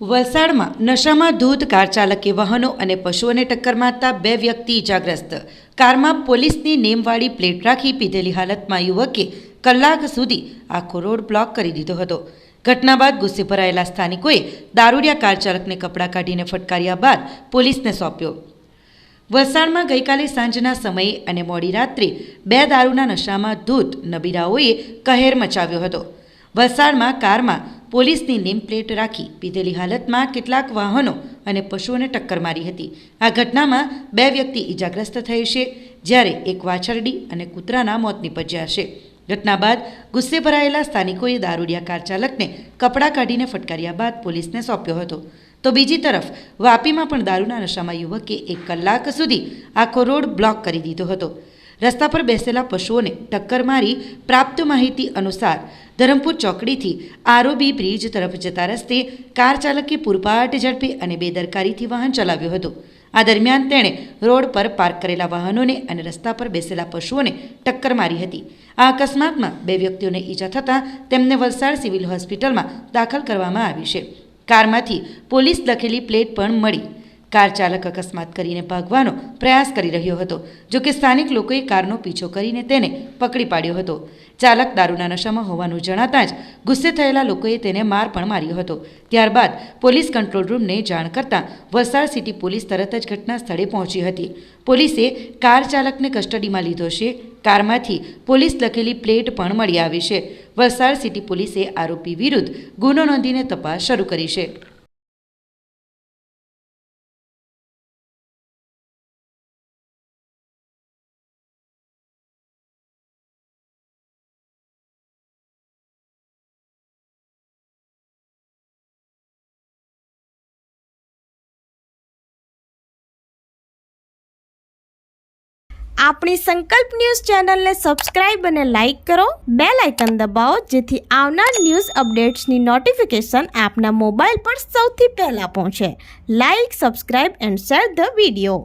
વલસાડમાં નશામાં ધૂત કાર ચાલકે વાહનો અને પશુઓને ટક્કર મારતા 2 વ્યક્તિ ઇજાગ્રસ્ત। કારમાં પોલીસની નેમવાળી પ્લેટ રાખી પીધેલી હાલતમાં યુવકે કલાક સુધી આખો રોડ બ્લોક કરી દીધો હતો। ઘટના બાદ ગુસ્સે ભરાયેલા સ્થાનિકોએ દારૂડિયા કાર ચાલકને કપડાં કાઢીને ફટકાર્યા બાદ પોલીસને સોંપ્યો। વલસાડમાં ગઈકાલે સાંજના સમયે અને મોડી રાત્રે 2 દારૂના નશામાં ધૂત નબીરાઓએ કહેર મચાવ્યો હતો। વલસાડમાં કારમાં પોલીસની નેમ પ્લેટ રાખી પીધેલી હાલતમાં કેટલાક વાહનો અને પશુઓને ટક્કર મારી હતી। આ ઘટનામાં 2 વ્યક્તિ ઇજાગ્રસ્ત થઈ છે, જ્યારે એક વાછરડી અને કૂતરાના મોત નીપજ્યા છે। ઘટના બાદ ગુસ્સે ભરાયેલા સ્થાનિકોએ દારૂડિયા કાર ચાલકને કપડાં કાઢીને ફટકાર્યા બાદ પોલીસને સોંપ્યો હતો। તો બીજી તરફ વાપીમાં પણ દારૂના નશામાં યુવકે 1 કલાક સુધી આખો રોડ બ્લોક કરી દીધો હતો। રસ્તા પર બેસેલા પશુઓને ટક્કર મારી પ્રાપ્ત માહિતી અનુસાર ધરમપુર ચોકડીથી આરઓબી બ્રિજ તરફ જતા રસ્તે કાર ચાલકે પૂરપાટ ઝડપે અને બેદરકારીથી વાહન ચલાવ્યું હતું। આ દરમિયાન તેણે રોડ પર પાર્ક કરેલા વાહનોને અને રસ્તા પર બેસેલા પશુઓને ટક્કર મારી હતી। આ અકસ્માતમાં 2 વ્યક્તિઓને ઈજા થતાં તેમને વલસાડ સિવિલ હોસ્પિટલમાં દાખલ કરવામાં આવી છે। કારમાંથી પોલીસ લખેલી પ્લેટ પણ મળી। કાર ચાલક અકસ્માત કરીને ભાગવાનો પ્રયાસ કરી રહ્યો હતો, જો કે સ્થાનિક લોકોએ કારનો પીછો કરીને તેને પકડી પાડ્યો હતો। ચાલક દારૂના નશામાં હોવાનું જણાતાં જ ગુસ્સે થયેલા લોકોએ તેને માર પણ માર્યો હતો। ત્યારબાદ પોલીસ કંટ્રોલ રૂમને જાણ કરતાં વલસાડ સિટી પોલીસ તરત જ ઘટના સ્થળે પહોંચી હતી। પોલીસે કાર ચાલકને કસ્ટડીમાં લીધો છે। કારમાંથી પોલીસ લખેલી પ્લેટ પણ મળી આવી છે। વલસાડ સિટી પોલીસે આરોપી વિરુદ્ધ ગુનો નોંધીને તપાસ શરૂ કરી છે। આપણી સંકલ્પ ન્યૂઝ ચેનલને સબસ્ક્રાઇબ અને લાઇક કરો, બેલ આઇકન દબાવો જેથી આવનાર ન્યૂઝ અપડેટ્સની નોટિફિકેશન આપના મોબાઈલ પર સૌથી પહેલા પહોંચે। Like, subscribe and share the video.